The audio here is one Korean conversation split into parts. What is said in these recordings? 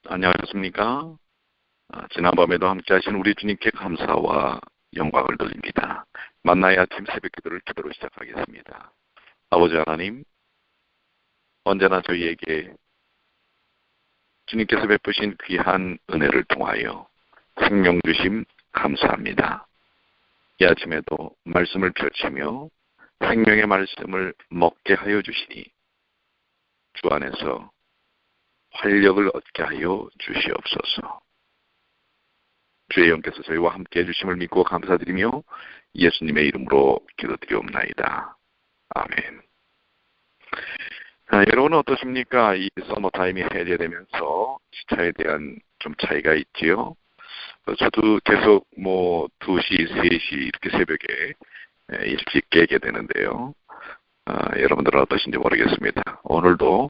안녕하셨습니까? 지난밤에도 함께 하신 우리 주님께 감사와 영광을 돌립니다. 만나의 아침 새벽 기도를 기도로 시작하겠습니다. 아버지 하나님, 언제나 저희에게 주님께서 베푸신 귀한 은혜를 통하여 생명 주심 감사합니다. 이 아침에도 말씀을 펼치며 생명의 말씀을 먹게 하여 주시니 주 안에서 활력을 얻게 하여 주시옵소서. 주의 영께서 저희와 함께 해주심을 믿고 감사드리며 예수님의 이름으로 기도드리옵나이다. 아멘. 여러분은 어떠십니까? 이 서머타임이 해제되면서 시차에 대한 좀 차이가 있지요. 저도 계속 2시, 3시 이렇게 새벽에 일찍 깨게 되는데요. 여러분들은 어떠신지 모르겠습니다. 오늘도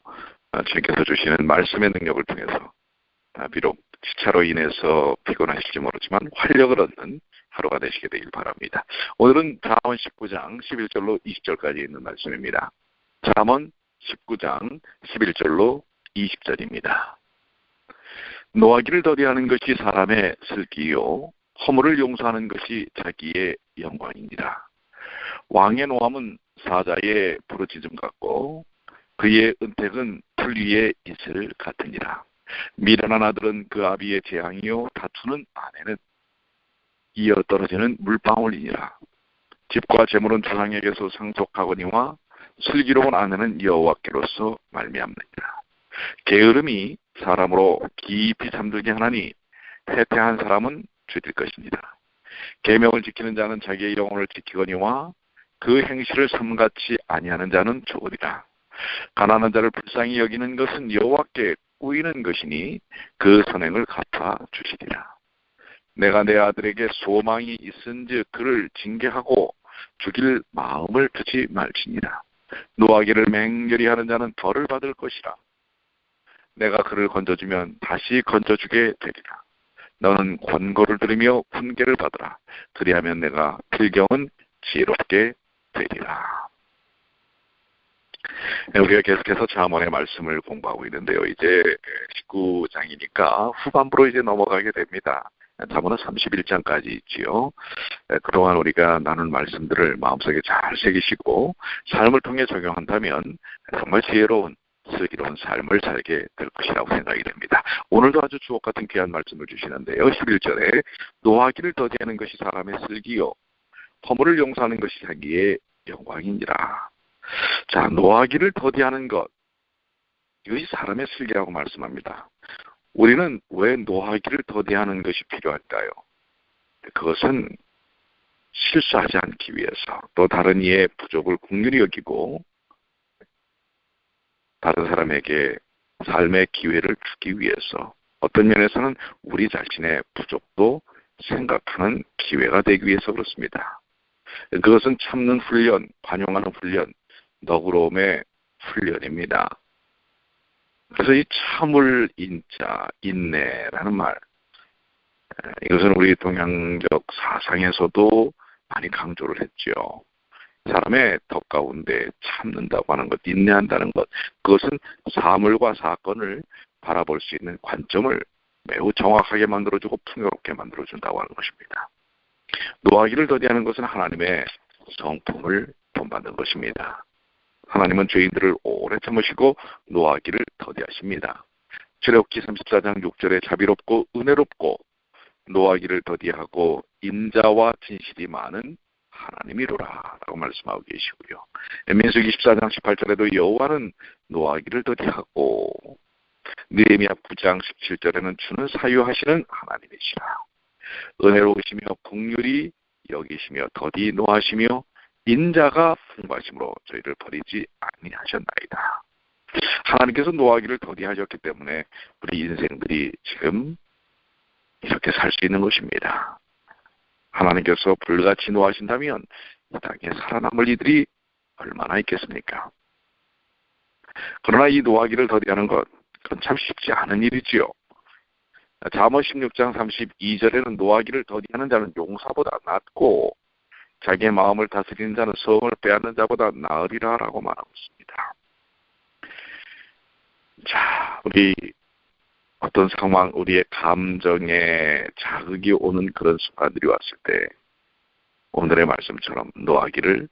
주님께서 주시는 말씀의 능력을 통해서 비록 시차로 인해서 피곤하실지 모르지만 활력을 얻는 하루가 되시게 되길 바랍니다. 오늘은 잠언 19장 11절로 20절까지 있는 말씀입니다. 잠언 19장 11절로 20절입니다. 노하기를 더디하는 것이 사람의 슬기요 허물을 용서하는 것이 자기의 영광이니라. 왕의 노함은 사자의 부르짖음 같고 그의 은택은 풀 위에 이슬 같으니라. 미련한 아들은 그 아비의 재앙이요 다투는 아내는 이어 떨어지는 물방울이니라. 집과 재물은 조상에게서 상속하거니와 슬기로운 아내는 여호와께로서 말미암느니라. 게으름이 사람으로 깊이 잠들게 하나니 해태한 사람은 죄될 것입니다. 계명을 지키는 자는 자기의 영혼을 지키거니와 그 행실을 삼같이 아니하는 자는 죽으리라. 가난한 자를 불쌍히 여기는 것은 여호와께 꾸이는 것이니 그 선행을 갚아 주시리라. 내가 내 아들에게 소망이 있은즉 그를 징계하고 죽일 마음을 두지 말지니라. 노하기를 맹렬히 하는 자는 벌을 받을 것이라. 내가 그를 건져주면 다시 건져주게 되리라. 너는 권고를 들으며 훈계를 받으라. 그리하면 내가 필경은 지혜롭게 되리라. 우리가 계속해서 잠언의 말씀을 공부하고 있는데요. 이제 19장이니까 후반부로 이제 넘어가게 됩니다. 잠언은 31장까지 있지요. 그동안 우리가 나눈 말씀들을 마음속에 잘 새기시고 삶을 통해 적용한다면 정말 지혜로운 슬기로운 삶을 살게 될 것이라고 생각이 됩니다. 오늘도 아주 주옥 같은 귀한 말씀을 주시는데요. 11절에 노하기를 더디하는 것이 사람의 슬기요 허물을 용서하는 것이 자기의 영광이니라. 자, 노하기를 더디하는 것, 이것이 사람의 슬기라고 말씀합니다. 우리는 왜 노하기를 더디하는 것이 필요할까요? 그것은 실수하지 않기 위해서, 또 다른 이의 부족을 긍휼히 여기고 다른 사람에게 삶의 기회를 주기 위해서, 어떤 면에서는 우리 자신의 부족도 생각하는 기회가 되기 위해서 그렇습니다. 그것은 참는 훈련, 반영하는 훈련, 너그러움의 훈련입니다. 그래서 이 참을 인자, 인내라는 말, 이것은 우리 동양적 사상에서도 많이 강조를 했죠. 사람의 덕 가운데 참는다고 하는 것, 인내한다는 것, 그것은 사물과 사건을 바라볼 수 있는 관점을 매우 정확하게 만들어주고 풍요롭게 만들어준다고 하는 것입니다. 노하기를 더디하는 것은 하나님의 성품을 본받는 것입니다. 하나님은 죄인들을 오래 참으시고 노하기를 더디하십니다. 출애굽기 34장 6절에 자비롭고 은혜롭고 노하기를 더디하고 인자와 진실이 많은 하나님이로라 라고 말씀하고 계시고요. 민수기 14장 18절에도 여호와는 노하기를 더디하고 느헤미야 9장 17절에는 주는 사유하시는 하나님이시라. 은혜로우시며 긍휼히 여기시며 더디 노하시며 인자가 풍부하심으로 저희를 버리지 아니하셨나이다. 하나님께서 노하기를 더디하셨기 때문에 우리 인생들이 지금 이렇게 살 수 있는 것입니다. 하나님께서 불같이 노하신다면 이 땅에 살아남을 이들이 얼마나 있겠습니까? 그러나 이 노하기를 더디하는 것, 그건 참 쉽지 않은 일이지요. 잠언 16장 32절에는 노하기를 더디하는 자는 용사보다 낫고 자기의 마음을 다스리는 자는 성을 빼앗는 자보다 나으리라 라고 말하고 있습니다. 자, 우리 어떤 상황, 우리의 감정에 자극이 오는 그런 순간들이 왔을 때 오늘의 말씀처럼 노하기를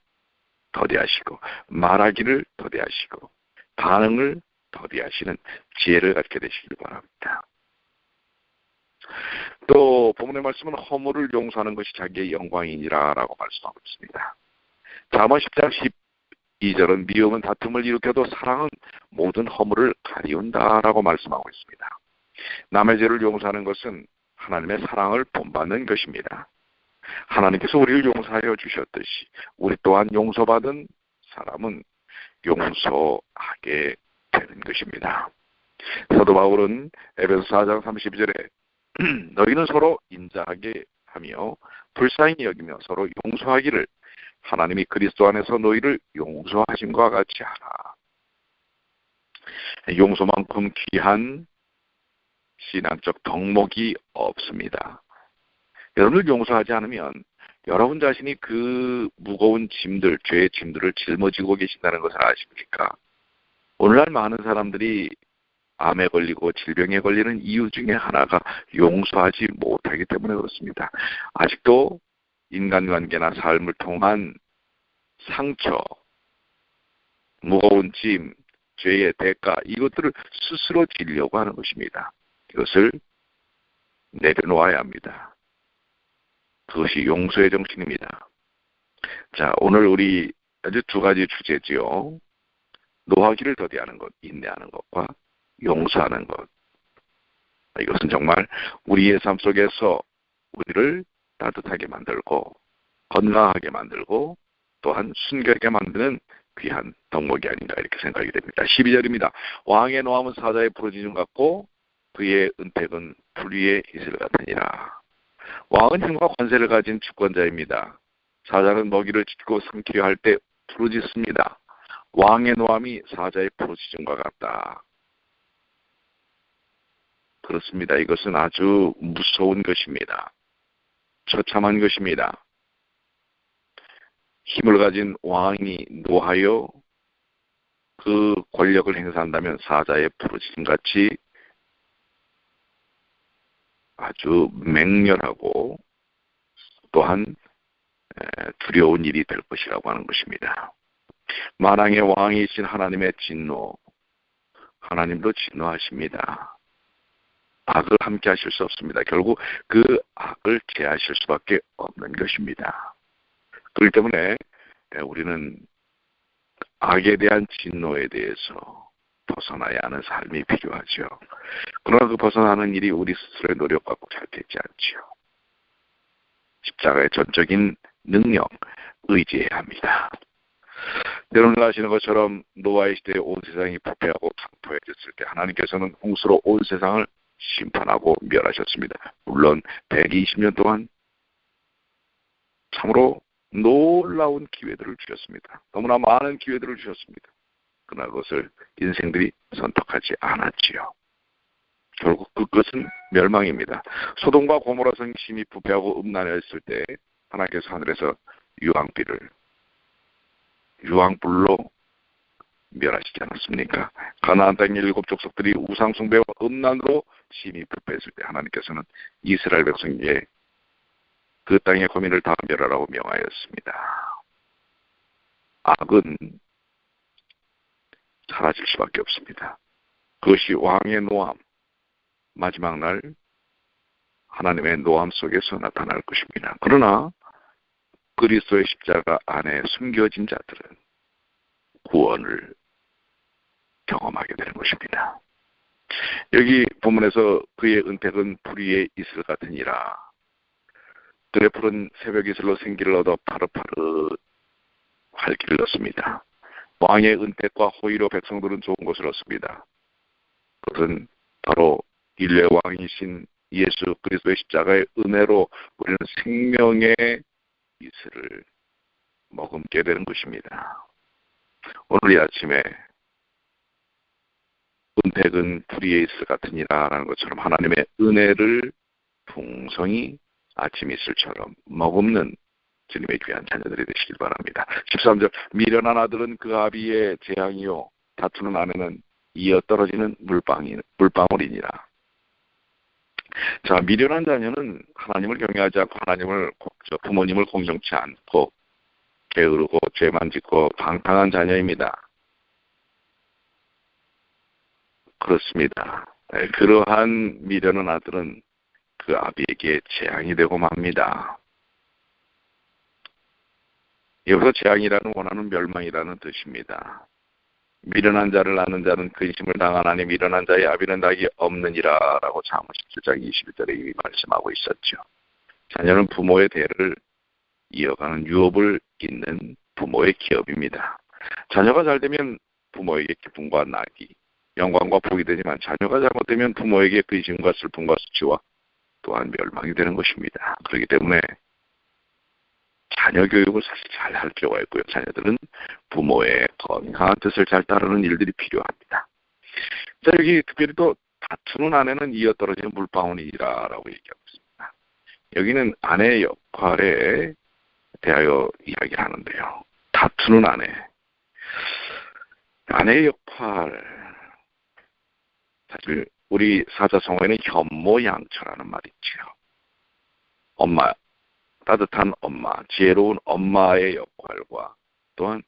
더디하시고 말하기를 더디하시고 반응을 더디하시는 지혜를 갖게 되시길 바랍니다. 또 본문의 말씀은 허물을 용서하는 것이 자기의 영광이니라 라고 말씀하고 있습니다. 잠언 10장 12절은 미움은 다툼을 일으켜도 사랑은 모든 허물을 가리운다 라고 말씀하고 있습니다. 남의 죄를 용서하는 것은 하나님의 사랑을 본받는 것입니다. 하나님께서 우리를 용서하여 주셨듯이 우리 또한 용서받은 사람은 용서하게 되는 것입니다. 사도 바울은 에베소 4장 32절에 너희는 서로 인자하게 하며 불쌍히 여기며 서로 용서하기를 하나님이 그리스도 안에서 너희를 용서하신 것과 같이 하라. 용서만큼 귀한 신앙적 덕목이 없습니다. 여러분을 용서하지 않으면 여러분 자신이 그 무거운 짐들, 죄의 짐들을 짊어지고 계신다는 것을 아십니까? 오늘날 많은 사람들이 암에 걸리고 질병에 걸리는 이유 중에 하나가 용서하지 못하기 때문에 그렇습니다. 아직도 인간관계나 삶을 통한 상처, 무거운 짐, 죄의 대가 이것들을 스스로 지려고 하는 것입니다. 이것을 내려놓아야 합니다. 그것이 용서의 정신입니다. 자, 오늘 우리 아주 두 가지 주제지요. 노하기를 더디하는 것, 인내하는 것과 용서하는 것. 이것은 정말 우리의 삶 속에서 우리를 따뜻하게 만들고 건강하게 만들고 또한 순결하게 만드는 귀한 덕목이 아닌가 이렇게 생각이 됩니다. 12절입니다. 왕의 노함은 사자의 부르짖음 같고 그의 은택은 풀 위의 이슬 같으니라. 왕은 힘과 권세를 가진 주권자입니다. 사자는 먹이를 찢고 삼키려 할 때 부르짖습니다. 왕의 노함이 사자의 부르짖음과 같다. 그렇습니다. 이것은 아주 무서운 것입니다. 처참한 것입니다. 힘을 가진 왕이 노하여 그 권력을 행사한다면 사자의 부르짖음같이 아주 맹렬하고 또한 두려운 일이 될 것이라고 하는 것입니다. 만왕의 왕이신 하나님의 진노, 하나님도 진노하십니다. 악을 함께 하실 수 없습니다. 결국 그 악을 제하실 수밖에 없는 것입니다. 그렇기 때문에 우리는 악에 대한 진노에 대해서 벗어나야 하는 삶이 필요하죠. 그러나 그 벗어나는 일이 우리 스스로의 노력과 꼭 잘 되지 않지요. 십자가의 전적인 능력, 의지해야 합니다. 여러분 아시는 것처럼 노아의 시대에 온 세상이 부패하고 강포해졌을 때 하나님께서는 홍수로 온 세상을 심판하고 멸하셨습니다. 물론 120년 동안 참으로 놀라운 기회들을 주셨습니다. 너무나 많은 기회들을 주셨습니다. 그러나 그것을 인생들이 선택하지 않았지요. 결국 그것은 멸망입니다. 소돔과 고모라 성이 심히 부패하고 음란했을 때 하나님께서 하늘에서 유황불로 멸하시지 않았습니까? 가나안 땅의 7 족속들이 우상 숭배와 음란으로 심히 부패했을 때 하나님께서는 이스라엘 백성에게 그 땅의 거민을 다 멸하라고 명하였습니다. 악은 사라질 수밖에 없습니다. 그것이 왕의 노함, 마지막 날 하나님의 노함 속에서 나타날 것입니다. 그러나 그리스도의 십자가 안에 숨겨진 자들은 구원을 경험하게 되는 것입니다. 여기 본문에서 그의 은택은 불 위의 이슬 같으니라. 그의 풀은 새벽 이슬로 생기를 얻어 파릇파릇 활기를 얻습니다. 왕의 은택과 호의로 백성들은 좋은 것을 얻습니다. 그것은 바로 인류의 왕이신 예수 그리스도의 십자가의 은혜로 우리는 생명의 이슬을 머금게 되는 것입니다. 오늘 이 아침에 은택은 불 위의 이슬 같으니라 라는 것처럼 하나님의 은혜를 풍성히 아침 이슬처럼 머금는 주님의 귀한 자녀들이 되시길 바랍니다. 13절 미련한 아들은 그 아비의 재앙이요 다투는 아내는 이어 떨어지는 물방울이니라. 자, 미련한 자녀는 하나님을 경외하지 않고 부모님을 공경치 않고 게으르고 죄만 짓고 방탕한 자녀입니다. 그렇습니다. 네, 그러한 미련한 아들은 그 아비에게 재앙이 되고 맙니다. 여기서 재앙이라는 원하는 멸망이라는 뜻입니다. 미련한 자를 아는 자는 근심을 당하나니 미련한 자의 아비는 낙이 없느니라 라고 잠언 17장 21절에 이미 말씀하고 있었죠. 자녀는 부모의 대를 이어가는 유업을 잇는 부모의 기업입니다. 자녀가 잘되면 부모에게 기쁨과 낙이, 영광과 복이 되지만 자녀가 잘못되면 부모에게 근심과 슬픔과 수치와 또한 멸망이 되는 것입니다. 그렇기 때문에 자녀 교육을 사실 잘 할 필요가 있고요. 자녀들은 부모의 건강한 뜻을 잘 따르는 일들이 필요합니다. 자, 여기 특별히 또 다투는 아내는 이어떨어지는 물방울이라고 얘기하고 있습니다. 여기는 아내의 역할에 대하여 이야기를 하는데요. 다투는 아내. 아내의 역할. 사실 우리 사자성어에는 현모양처라는 말이 있죠. 엄마, 따뜻한 엄마, 지혜로운 엄마의 역할과 또한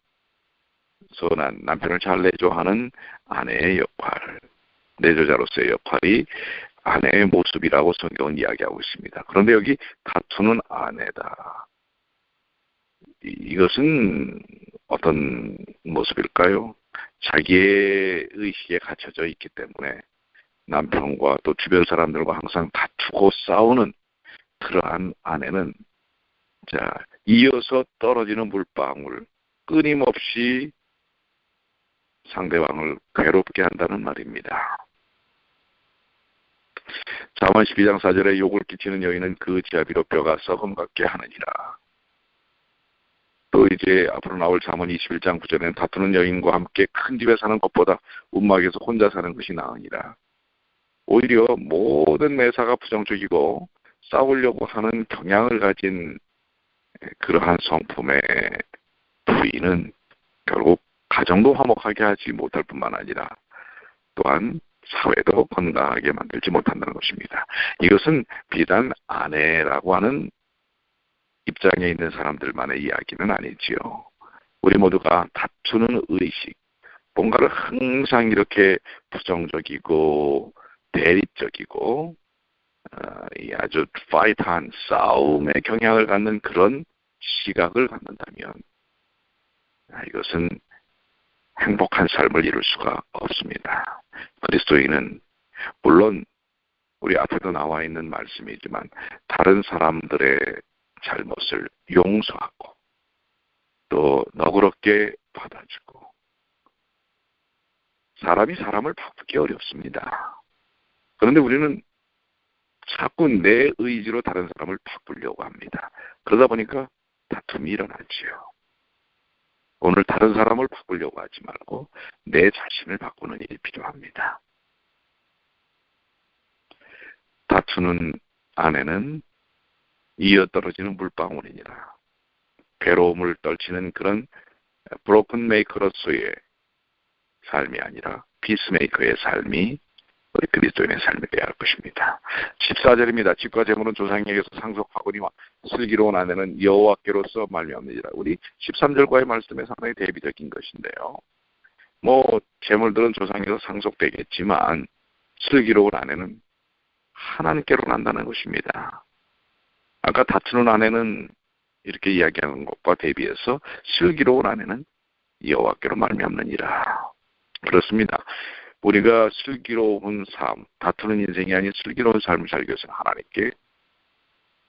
선한 남편을 잘 내조하는 아내의 역할, 내조자로서의 역할이 아내의 모습이라고 성경은 이야기하고 있습니다. 그런데 여기 다투는 아내다. 이것은 어떤 모습일까요? 자기의 의식에 갇혀져 있기 때문에 남편과 또 주변 사람들과 항상 다투고 싸우는 그러한 아내는 자, 이어서 떨어지는 물방울, 끊임없이 상대방을 괴롭게 한다는 말입니다. 잠언 12장 4절에 욕을 끼치는 여인은 그 지아비로 뼈가 썩음 같게 하느니라. 또 이제 앞으로 나올 잠언 21장 9절에는 다투는 여인과 함께 큰 집에 사는 것보다 움막에서 혼자 사는 것이 나으니라. 오히려 모든 매사가 부정적이고 싸우려고 하는 경향을 가진 그러한 성품의 부인은 결국 가정도 화목하게 하지 못할 뿐만 아니라 또한 사회도 건강하게 만들지 못한다는 것입니다. 이것은 비단 아내라고 하는 입장에 있는 사람들만의 이야기는 아니지요. 우리 모두가 다투는 의식, 뭔가를 항상 이렇게 부정적이고 대립적이고 아주 파이트한 싸움의 경향을 갖는 그런 시각을 갖는다면 이것은 행복한 삶을 이룰 수가 없습니다. 그리스도인은 물론 우리 앞에도 나와 있는 말씀이지만 다른 사람들의 잘못을 용서하고 또 너그럽게 받아주고 사람이 사람을 바꾸기 어렵습니다. 그런데 우리는 자꾸 내 의지로 다른 사람을 바꾸려고 합니다. 그러다 보니까 다툼이 일어나지요. 오늘 다른 사람을 바꾸려고 하지 말고 내 자신을 바꾸는 일이 필요합니다. 다투는 아내는 이어떨어지는 물방울이니라. 괴로움을 떨치는 그런 브로큰 메이커로서의 삶이 아니라 피스메이커의 삶이 우리 그리스도인의 삶이 되어야 할 것입니다. 14절입니다. 집과 재물은 조상에게서 상속하거니와 슬기로운 아내는 여호와께로서 말미암느니라. 우리 13절과의 말씀에 상당히 대비적인 것인데요. 재물들은 조상에게서 상속되겠지만 슬기로운 아내는 하나님께로 난다는 것입니다. 아까 다투는 아내는 이렇게 이야기하는 것과 대비해서 슬기로운 아내는 여호와께로 말미암느니라. 그렇습니다. 우리가 슬기로운 삶, 다투는 인생이 아닌 슬기로운 삶을 살기 위해서는 하나님께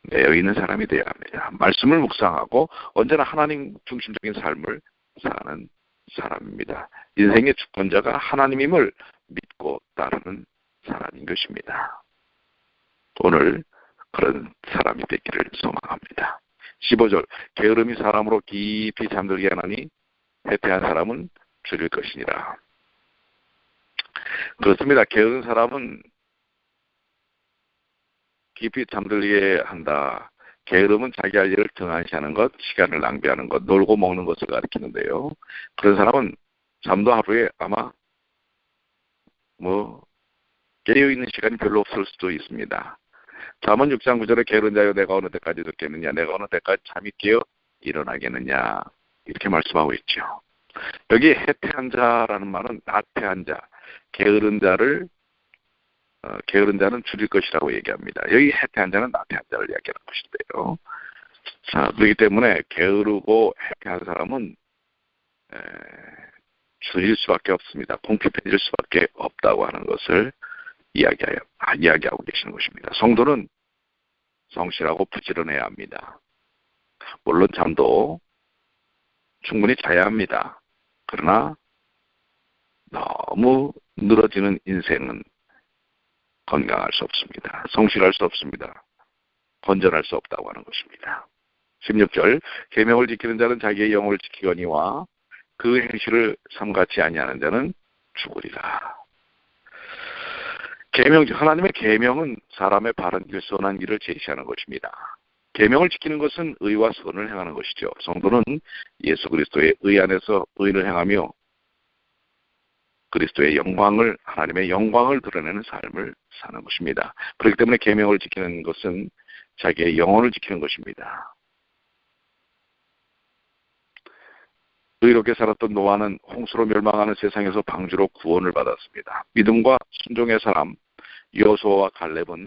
매여 있는 사람이 되어야 합니다. 말씀을 묵상하고 언제나 하나님 중심적인 삶을 사는 사람입니다. 인생의 주권자가 하나님임을 믿고 따르는 사람인 것입니다. 오늘 그런 사람이 되기를 소망합니다. 15절, 게으름이 사람으로 깊이 잠들게 하나니 해태한 사람은 줄일 것이니라. 그렇습니다. 게으른 사람은 깊이 잠들게 한다. 게으름은 자기 할 일을 등한시하는 것, 시간을 낭비하는 것, 놀고 먹는 것을 가리키는데요. 그런 사람은 잠도 하루에 아마 깨어있는 시간이 별로 없을 수도 있습니다. 잠언 6장 9절에 게으른 자여 내가 어느 때까지 듣겠느냐, 내가 어느 때까지 잠이 깨어 일어나겠느냐, 이렇게 말씀하고 있죠. 여기 해태한 자라는 말은 나태한 자, 게으른 자는 줄일 것이라고 얘기합니다. 여기 해태한 자는 나태한 자를 이야기하는 것인데요. 자, 그렇기 때문에 게으르고 해태한 사람은 줄일 수밖에 없습니다. 궁핍해질 수밖에 없다고 하는 것을 이야기하고 계시는 것입니다. 성도는 성실하고 부지런해야 합니다. 물론 잠도 충분히 자야 합니다. 그러나 너무 늘어지는 인생은 건강할 수 없습니다. 성실할 수 없습니다. 건전할 수 없다고 하는 것입니다. 16절, 계명을 지키는 자는 자기의 영혼을 지키거니와 그 행실을 삼같이 아니하는 자는 죽으리라. 하나님의 계명은 사람의 바른 길, 선한 길을 제시하는 것입니다. 계명을 지키는 것은 의와 선을 행하는 것이죠. 성도는 예수 그리스도의 의 안에서 의를 행하며 그리스도의 영광을, 하나님의 영광을 드러내는 삶을 사는 것입니다. 그렇기 때문에 계명을 지키는 것은 자기의 영혼을 지키는 것입니다. 의롭게 살았던 노아는 홍수로 멸망하는 세상에서 방주로 구원을 받았습니다. 믿음과 순종의 사람 여호수아와 갈렙은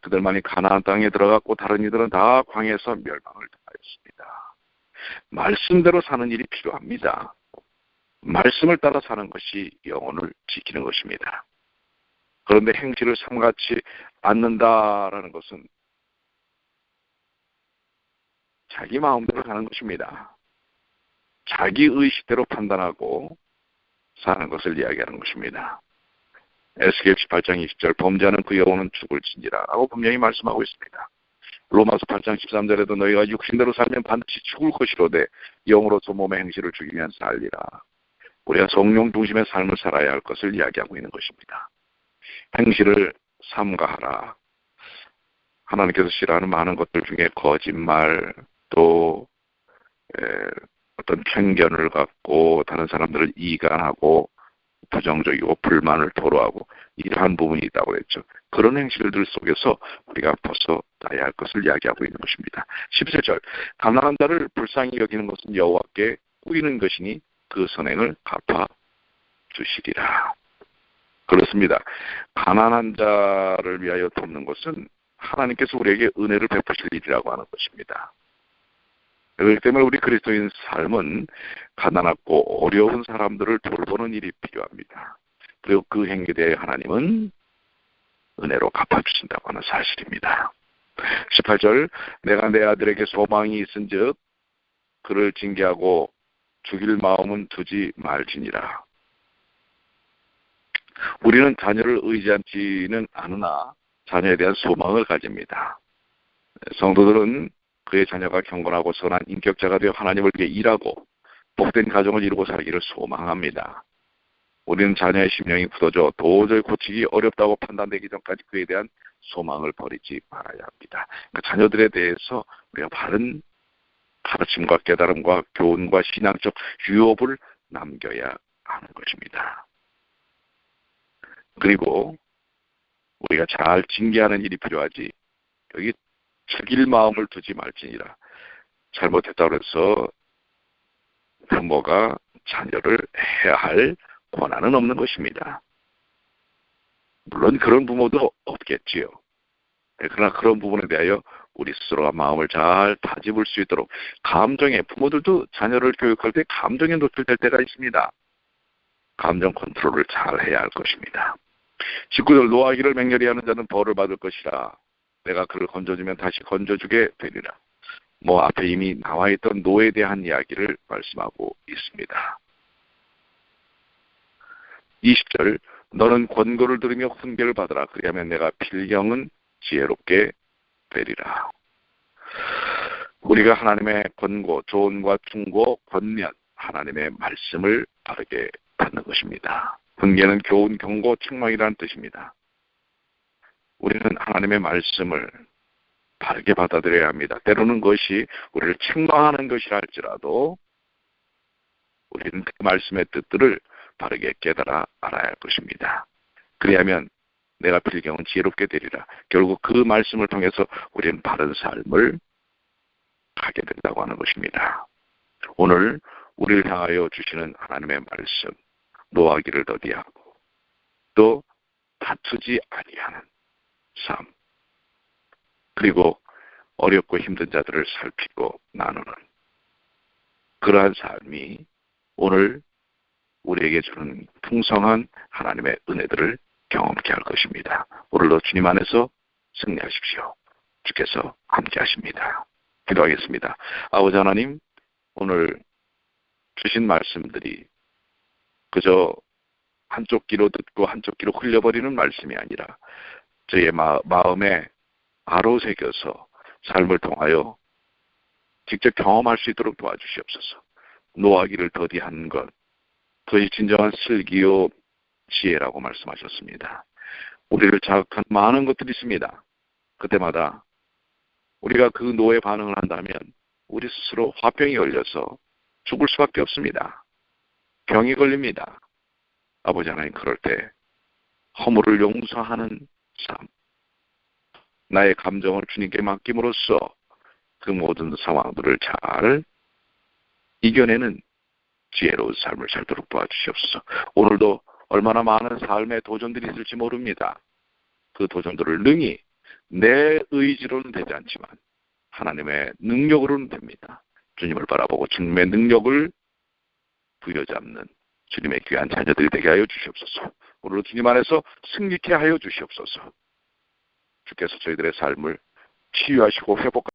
그들만이 가나안 땅에 들어갔고 다른 이들은 다 광야에서 멸망을 당하였습니다. 말씀대로 사는 일이 필요합니다. 말씀을 따라 사는 것이 영혼을 지키는 것입니다. 그런데 행실을 삼같이 않는다라는 것은 자기 마음대로 사는 것입니다. 자기 의식대로 판단하고 사는 것을 이야기하는 것입니다. 에스겔 18장 20절, 범죄하는 그 영혼은 죽을지니라 라고 분명히 말씀하고 있습니다. 로마서 8장 13절에도 너희가 육신대로 살면 반드시 죽을 것이로되 영으로서 몸의 행실을 죽이면 살리라. 우리가 성령 중심의 삶을 살아야 할 것을 이야기하고 있는 것입니다. 행실을 삼가하라. 하나님께서 싫어하는 많은 것들 중에 거짓말, 또 어떤 편견을 갖고 다른 사람들을 이간하고 부정적이고 불만을 토로하고 이러한 부분이 있다고 그랬죠. 그런 행실들 속에서 우리가 벗어나야 할 것을 이야기하고 있는 것입니다. 17절, 가난한 자를 불쌍히 여기는 것은 여호와께 꾸이는 것이니 그 선행을 갚아 주시리라. 그렇습니다. 가난한 자를 위하여 돕는 것은 하나님께서 우리에게 은혜를 베푸실 일이라고 하는 것입니다. 그렇기 때문에 우리 그리스도인 삶은 가난하고 어려운 사람들을 돌보는 일이 필요합니다. 그리고 그 행위에 대해 하나님은 은혜로 갚아주신다고 하는 사실입니다. 18절, 내가 내 아들에게 소망이 있은즉 그를 징계하고 죽일 마음은 두지 말지니라. 우리는 자녀를 의지하지는 않으나 자녀에 대한 소망을 가집니다. 성도들은 그의 자녀가 경건하고 선한 인격자가 되어 하나님을 위해 일하고 복된 가정을 이루고 살기를 소망합니다. 우리는 자녀의 심령이 굳어져 도저히 고치기 어렵다고 판단되기 전까지 그에 대한 소망을 버리지 말아야 합니다. 그러니까 자녀들에 대해서 우리가 바른 가르침과 깨달음과 교훈과 신앙적 유업을 남겨야 하는 것입니다. 그리고 우리가 잘 징계하는 일이 필요하지, 여기 죽일 마음을 두지 말지니라. 잘못했다고 해서 부모가 자녀를 해야 할 권한은 없는 것입니다. 물론 그런 부모도 없겠지요. 그러나 그런 부분에 대하여 우리 스스로가 마음을 잘 다집을 수 있도록 부모들도 자녀를 교육할 때 감정에 노출될 때가 있습니다. 감정 컨트롤을 잘 해야 할 것입니다. 19절, 노하기를 맹렬히 하는 자는 벌을 받을 것이라. 내가 그를 건져주면 다시 건져주게 되리라. 앞에 이미 나와 있던 노에 대한 이야기를 말씀하고 있습니다. 20절, 너는 권고를 들으며 훈계를 받으라. 그리하면 내가 필경은 지혜롭게 되리라. 우리가 하나님의 권고, 조언과 충고, 권면, 하나님의 말씀을 바르게 받는 것입니다. 훈계는 교훈, 경고, 책망이라는 뜻입니다. 우리는 하나님의 말씀을 바르게 받아들여야 합니다. 때로는 그것이 우리를 책망하는 것이라 할지라도 우리는 그 말씀의 뜻들을 바르게 깨달아 알아야 할 것입니다. 그리하면 내가 필경은 지혜롭게 되리라. 결국 그 말씀을 통해서 우리는 바른 삶을 하게 된다고 하는 것입니다. 오늘 우리를 향하여 주시는 하나님의 말씀, 노하기를 더디하고 또 다투지 아니하는 삶, 그리고 어렵고 힘든 자들을 살피고 나누는 그러한 삶이 오늘 우리에게 주는 풍성한 하나님의 은혜들을 경험케 할 것입니다. 오늘도 주님 안에서 승리하십시오. 주께서 함께 하십니다. 기도하겠습니다. 아버지 하나님, 오늘 주신 말씀들이 그저 한쪽 귀로 듣고 한쪽 귀로 흘려버리는 말씀이 아니라 저희의 마음에 바로 새겨서 삶을 통하여 직접 경험할 수 있도록 도와주시옵소서. 노하기를 더디하는 것, 그것이 진정한 슬기요 지혜라고 말씀하셨습니다. 우리를 자극한 많은 것들이 있습니다. 그때마다 우리가 그 노에 반응을 한다면 우리 스스로 화병이 걸려서 죽을 수밖에 없습니다. 병이 걸립니다. 아버지 하나님, 그럴 때 허물을 용서하는 삶, 나의 감정을 주님께 맡김으로써 그 모든 상황들을 잘 이겨내는 지혜로운 삶을 살도록 도와주시옵소서. 오늘도 얼마나 많은 삶의 도전들이 있을지 모릅니다. 그 도전들을 능히 내 의지로는 되지 않지만 하나님의 능력으로는 됩니다. 주님을 바라보고 주님의 능력을 부여잡는 주님의 귀한 자녀들이 되게 하여 주시옵소서. 오늘도 주님 안에서 승리케 하여 주시옵소서. 주께서 저희들의 삶을 치유하시고 회복하시고